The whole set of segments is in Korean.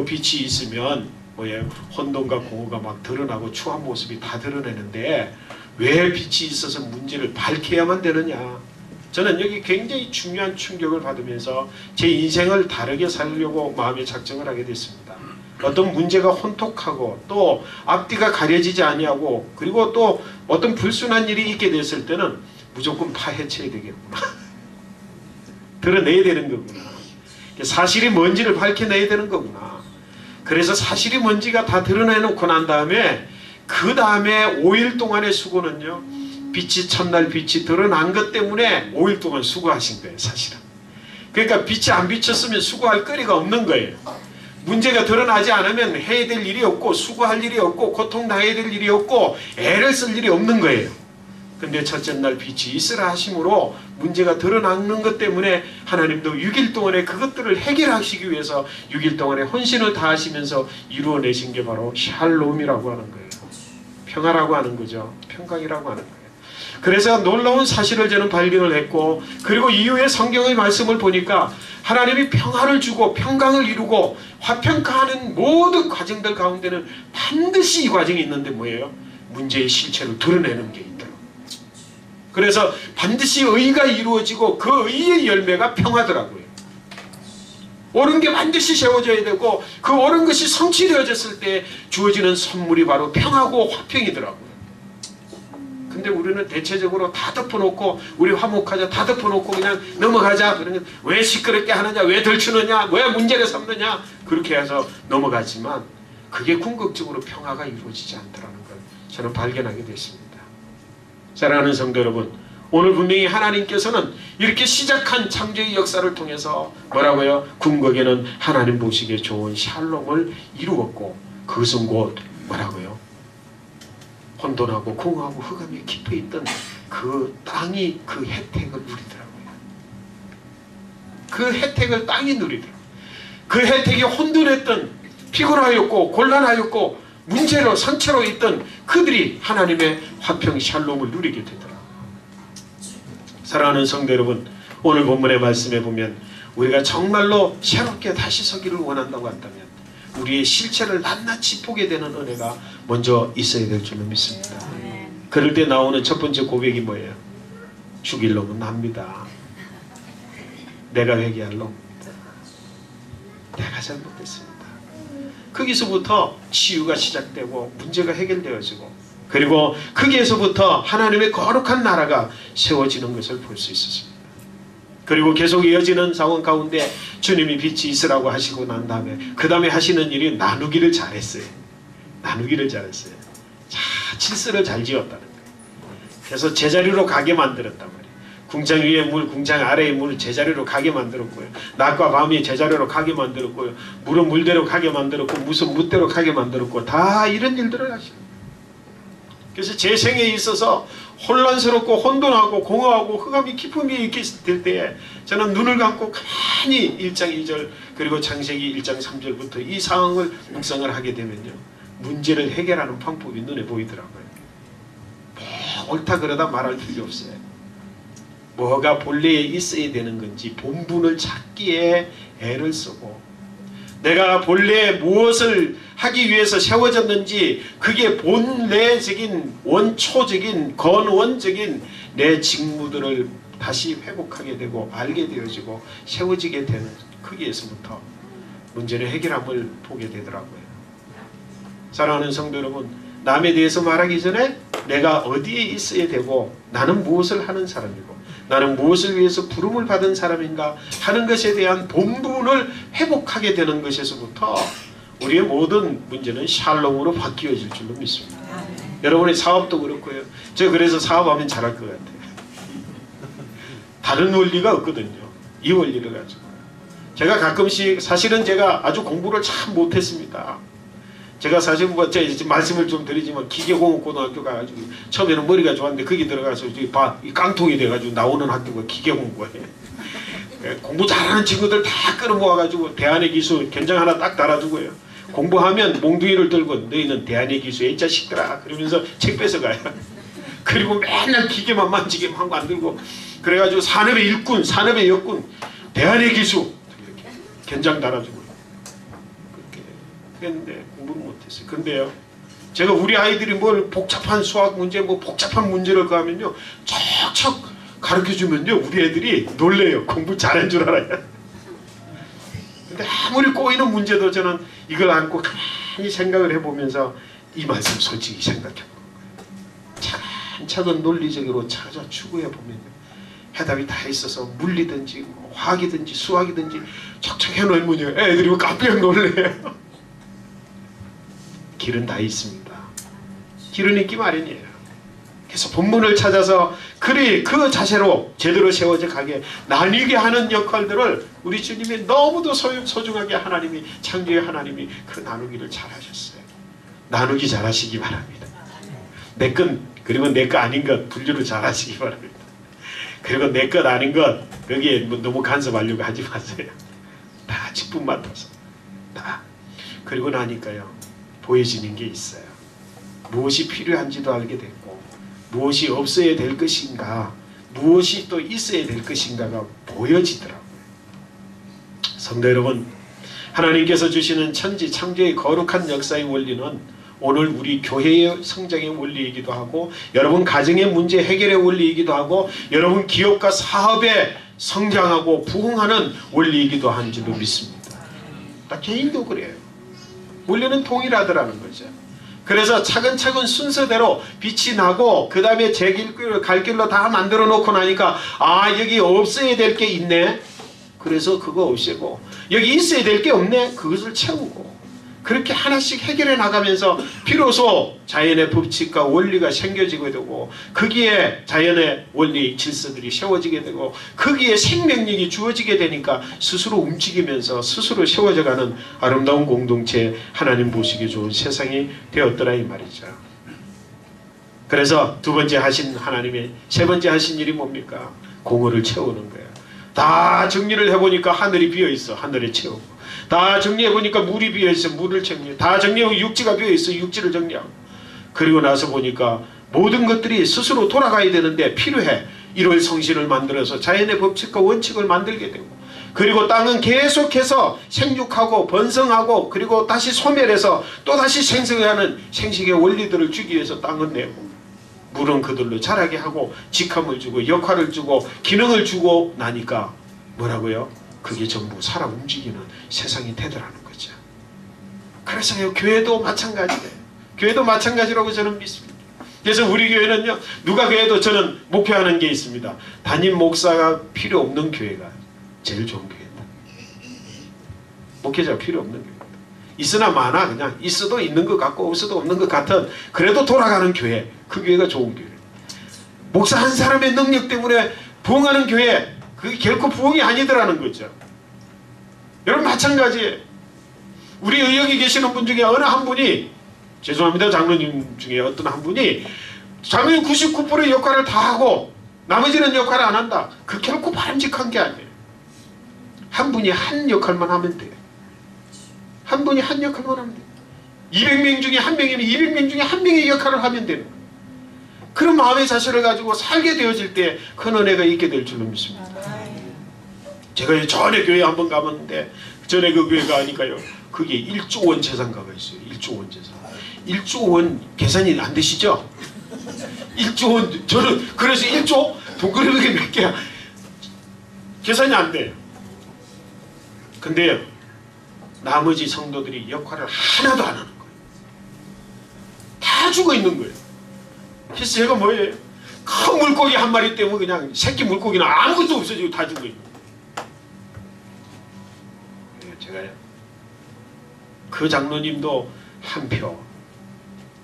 그리고 빛이 있으면 뭐예요? 혼돈과 공허가 막 드러나고 추한 모습이 다 드러내는데 왜 빛이 있어서 문제를 밝혀야만 되느냐? 저는 여기 굉장히 중요한 충격을 받으면서 제 인생을 다르게 살려고 마음의 작정을 하게 됐습니다. 어떤 문제가 혼톡하고 또 앞뒤가 가려지지 아니하고 그리고 또 어떤 불순한 일이 있게 됐을 때는 무조건 파헤쳐야 되겠구나. 드러내야 되는 거구나. 사실이 뭔지를 밝혀내야 되는 거구나. 그래서 사실이 뭔지가 다 드러내놓고 난 다음에 그 다음에 5일 동안의 수고는요. 빛이 첫날 빛이 드러난 것 때문에 5일 동안 수고하신 거예요. 사실은. 그러니까 빛이 안 비쳤으면 수고할 거리가 없는 거예요. 문제가 드러나지 않으면 해야 될 일이 없고 수고할 일이 없고 고통당해야 될 일이 없고 애를 쓸 일이 없는 거예요. 근데 첫째 날 빛이 있으라 하심으로 문제가 드러나는 것 때문에 하나님도 6일 동안에 그것들을 해결하시기 위해서 6일 동안에 헌신을 다하시면서 이루어내신 게 바로 샬롬이라고 하는 거예요. 평화라고 하는 거죠. 평강이라고 하는 거예요. 그래서 놀라운 사실을 저는 발견을 했고 그리고 이후에 성경의 말씀을 보니까 하나님이 평화를 주고 평강을 이루고 화평가하는 모든 과정들 가운데는 반드시 이 과정이 있는데 뭐예요? 문제의 실체를 드러내는 게 있더라고요. 그래서 반드시 의가 이루어지고 그 의의 열매가 평화더라고요. 옳은 게 반드시 세워져야 되고 그 옳은 것이 성취되어졌을 때 주어지는 선물이 바로 평화고 화평이더라고요. 근데 우리는 대체적으로 다 덮어놓고 우리 화목하자 다 덮어놓고 그냥 넘어가자. 그러면 왜 시끄럽게 하느냐, 왜 덜추느냐, 왜 문제를 삼느냐 그렇게 해서 넘어가지만 그게 궁극적으로 평화가 이루어지지 않더라는 걸 저는 발견하게 됐습니다. 사랑하는 성도 여러분, 오늘 분명히 하나님께서는 이렇게 시작한 창조의 역사를 통해서 뭐라고요? 궁극에는 하나님 보시기에 좋은 샬롬을 이루었고 그것은 곧 뭐라고요? 혼돈하고 공허하고 흑암에 깊어있던 그 땅이 그 혜택을 누리더라고요. 그 혜택을 땅이 누리더라고요. 그 혜택이 혼돈했던 피곤하였고 곤란하였고 문제로 상처로 있던 그들이 하나님의 화평 샬롬을 누리게 되더라고요. 사랑하는 성도 여러분, 오늘 본문의 말씀에 보면 우리가 정말로 새롭게 다시 서기를 원한다고 한다면 우리의 실체를 낱낱이 보게 되는 은혜가 먼저 있어야 될 줄로 믿습니다. 그럴 때 나오는 첫 번째 고백이 뭐예요? 죽일 놈은 납니다. 내가 회개할 놈입니다. 내가 잘못했습니다. 거기서부터 치유가 시작되고 문제가 해결되어지고 그리고 거기에서부터 하나님의 거룩한 나라가 세워지는 것을 볼 수 있었습니다. 그리고 계속 이어지는 상황 가운데 주님이 빛이 있으라고 하시고 난 다음에 그 다음에 하시는 일이 나누기를 잘했어요. 나누기를 잘했어요. 자, 질서를 잘 지었다는 거예요. 그래서 제자리로 가게 만들었단 말이에요. 궁창 위에 물, 궁창 아래에 물 제자리로 가게 만들었고요. 낮과 밤이 제자리로 가게 만들었고요. 물은 물대로 가게 만들었고 무슨 무대로 가게 만들었고 다 이런 일들을 하시는 거예요. 그래서 제 생에 있어서 혼란스럽고 혼돈하고 공허하고 흑암이 깊음이 있게 될 때에 저는 눈을 감고 가만히 1장 2절 그리고 창세기 1장 3절부터 이 상황을 묵상을 하게 되면요. 문제를 해결하는 방법이 눈에 보이더라고요. 뭐 옳다 그러다 말할 필요 없어요. 뭐가 본래에 있어야 되는 건지 본분을 찾기에 애를 쓰고 내가 본래 무엇을 하기 위해서 세워졌는지 그게 본래적인 원초적인 건원적인 내 직무들을 다시 회복하게 되고 알게 되어지고 세워지게 되는 거기에서부터 문제를 해결함을 보게 되더라고요. 사랑하는 성도 여러분, 남에 대해서 말하기 전에 내가 어디에 있어야 되고 나는 무엇을 하는 사람이고 나는 무엇을 위해서 부름을 받은 사람인가 하는 것에 대한 본분을 회복하게 되는 것에서부터 우리의 모든 문제는 샬롬으로 바뀌어질 줄로 믿습니다. 여러분의 사업도 그렇고요. 제가 그래서 사업하면 잘할 것 같아요. 다른 원리가 없거든요. 이 원리를 가지고. 제가 가끔씩 사실은 제가 아주 공부를 참 못했습니다. 제가 사실 뭐 제가 말씀을 좀 드리지만 기계공업고등학교 가가지고 처음에는 머리가 좋았는데 거기 들어가서 이 깡통이 돼가지고 나오는 학교가 기계공부예요. 공부 잘하는 친구들 다 끌어모아가지고 대안의 기수 견장 하나 딱 달아주고요. 공부하면 몽둥이를 들고 너희는 대안의 기수에 이 자식들아 그러면서 책 뺏어가요. 그리고 맨날 기계만 만지게만 하고 안 들고 그래가지고 산업의 일꾼, 산업의 역군, 대안의 기수 이렇게 견장 달아주고 그랬는데 공부를 못했어요. 근데요, 제가 우리 아이들이 뭘 복잡한 수학 문제, 뭐 복잡한 문제를 가면요, 척척 가르쳐주면요, 우리 애들이 놀래요. 공부 잘한 줄 알아요. 근데 아무리 꼬이는 문제도 저는 이걸 안고 가만히 생각을 해보면서 이 말씀 솔직히 생각해보는 거예요. 차근차근 논리적으로 찾아 추구해보면 해답이 다 있어서 물리든지 뭐 화학이든지 수학이든지 척척 해놓으면 애들이 깜짝 놀래요. 길은 다 있습니다. 길은 있기 마련이에요. 그래서 본문을 찾아서 그 자세로 제대로 세워져 가게 나뉘게 하는 역할들을 우리 주님이 너무도 소중하게 하나님이 창조의 하나님이 그 나누기를 잘하셨어요. 나누기 잘하시기 바랍니다. 내 것 그리고 내 것 아닌 것 분류를 잘하시기 바랍니다. 그리고 내 것 아닌 것 거기에 뭐 너무 간섭하려고 하지 마세요. 다 직분 맡아서 다. 그리고 나니까요, 보여지는 게 있어요. 무엇이 필요한지도 알게 됐고, 무엇이 없어야 될 것인가, 무엇이 또 있어야 될 것인가가 보여지더라고요. 성도 여러분, 하나님께서 주시는 천지 창조의 거룩한 역사의 원리는 오늘 우리 교회의 성장의 원리이기도 하고, 여러분 가정의 문제 해결의 원리이기도 하고, 여러분 기업과 사업에 성장하고 부흥하는 원리이기도 한 줄로 믿습니다. 나 개인도 그래요. 원리는 동일하더라는 거죠. 그래서 차근차근 순서대로 빛이 나고 그 다음에 제 길, 갈 길로 다 만들어 놓고 나니까 여기 없어야 될 게 있네. 그래서 그거 없애고, 여기 있어야 될 게 없네. 그것을 채우고, 그렇게 하나씩 해결해 나가면서 비로소 자연의 법칙과 원리가 생겨지게 되고, 거기에 자연의 원리 질서들이 세워지게 되고, 거기에 생명력이 주어지게 되니까 스스로 움직이면서 스스로 세워져가는 아름다운 공동체, 하나님 보시기 좋은 세상이 되었더라 이 말이죠. 그래서 두 번째 하신 하나님의 세 번째 하신 일이 뭡니까? 공허를 채우는 거예요. 다 정리를 해보니까 하늘이 비어있어. 하늘에 채우고, 다 정리해보니까 물이 비어있어. 물을 정리해. 다 정리하고 육지가 비어있어. 육지를 정리하고. 그리고 나서 보니까 모든 것들이 스스로 돌아가야 되는데 필요해. 일월 성신을 만들어서 자연의 법칙과 원칙을 만들게 되고, 그리고 땅은 계속해서 생육하고 번성하고, 그리고 다시 소멸해서 또다시 생성하는 생식의 원리들을 주기 위해서 땅은 내고, 물은 그들로 자라게 하고 직함을 주고 역할을 주고 기능을 주고 나니까 뭐라고요? 그게 전부 사람 움직이는 세상이 되더라는 거죠. 그래서 교회도 마찬가지예요. 교회도 마찬가지라고 저는 믿습니다. 그래서 우리 교회는요, 누가 교회도 저는 목표하는 게 있습니다. 담임 목사가 필요 없는 교회가 제일 좋은 교회다. 목회자가 필요 없는 교회다. 있으나 마나 그냥 있어도 있는 것 같고 없어도 없는 것 같은, 그래도 돌아가는 교회, 그 교회가 좋은 교회. 목사 한 사람의 능력 때문에 부흥하는 교회, 그게 결코 부흥이 아니더라는 거죠. 여러분 마찬가지예요. 우리 여기 계시는 분 중에 어느 한 분이, 죄송합니다, 장로님 중에 어떤 한 분이 장로님 99%의 역할을 다 하고 나머지는 역할을 안 한다. 그 결코 바람직한 게 아니에요. 한 분이 한 역할만 하면 돼요. 한 분이 한 역할만 하면 돼요. 200명 중에 한 명이면 200명 중에 한 명의 역할을 하면 되는 거예요. 그런 마음의 자세를 가지고 살게 되어질 때 큰 은혜가 있게 될 줄로 믿습니다. 제가 전에 교회 한번 가봤는데, 전에 그 교회가 아니까요, 그게 1조 원 재산가가 있어요. 1조 원 재산. 1조 원 계산이 안 되시죠? 1조 원, 저는 그래서 1조? 동그라미가 몇 개야? 계산이 안 돼요. 근데요, 나머지 성도들이 역할을 하나도 안 하는 거예요. 다 죽어 있는 거예요. 그래서 제가 뭐예요? 큰 물고기 한 마리 때문에 그냥 새끼 물고기는 아무것도 없어지고 다 죽어 있는 거예요. 제가요, 그 장로님도 한 표,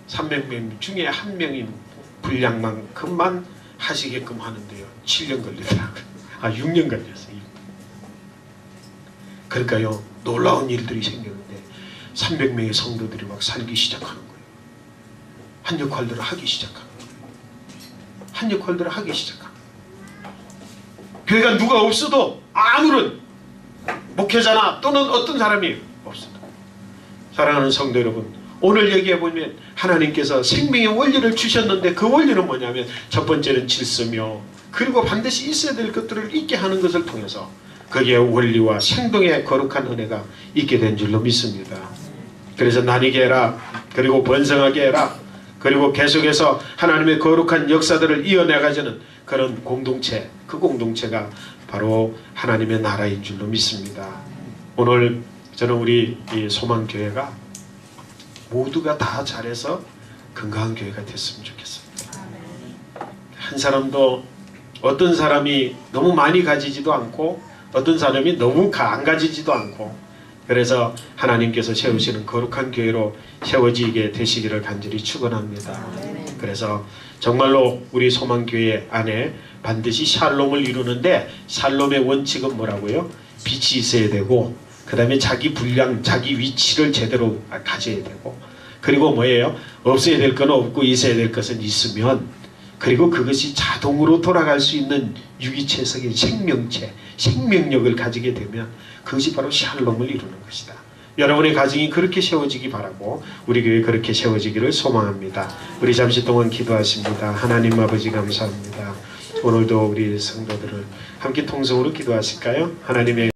300명 중에 한 명인 분량만큼만 하시게끔 하는데요, 7년 걸리더라고요. 6년 걸렸어요. 그러니까요, 놀라운 일들이 생겼는데 300명의 성도들이 막 살기 시작하는 거예요. 한 역할들을 하기 시작하는 거예요. 한 역할들을 하기 시작하는 거예요. 교회가 누가 없어도 아무런 목회자나 또는 어떤 사람이 없어도. 사랑하는 성도 여러분, 오늘 여기에 보면 하나님께서 생명의 원리를 주셨는데, 그 원리는 뭐냐면 첫 번째는 질서며, 그리고 반드시 있어야 될 것들을 있게 하는 것을 통해서 거기에 원리와 생동의 거룩한 은혜가 있게 된 줄로 믿습니다. 그래서 나뉘게 해라. 그리고 번성하게 해라. 그리고 계속해서 하나님의 거룩한 역사들을 이어나가자는 그런 공동체, 그 공동체가 바로 하나님의 나라인 줄로 믿습니다. 오늘 저는 우리 이 소망교회가 모두가 다 잘해서 건강한 교회가 됐으면 좋겠습니다. 한 사람도, 어떤 사람이 너무 많이 가지지도 않고 어떤 사람이 너무 안 가지지도 않고, 그래서 하나님께서 세우시는 거룩한 교회로 세워지게 되시기를 간절히 축원합니다. 그래서 정말로 우리 소망교회 안에 반드시 샬롬을 이루는데, 샬롬의 원칙은 뭐라고요? 빛이 있어야 되고, 그 다음에 자기 분량, 자기 위치를 제대로 가져야 되고, 그리고 뭐예요? 없어야 될 건 없고 있어야 될 것은 있으면, 그리고 그것이 자동으로 돌아갈 수 있는 유기체성의 생명체, 생명력을 가지게 되면 그것이 바로 샬롬을 이루는 것이다. 여러분의 가정이 그렇게 세워지기 바라고, 우리 교회 그렇게 세워지기를 소망합니다. 우리 잠시 동안 기도하십니다. 하나님 아버지 감사합니다. 오늘도 우리 성도들을 함께 통성으로 기도하실까요? 하나님의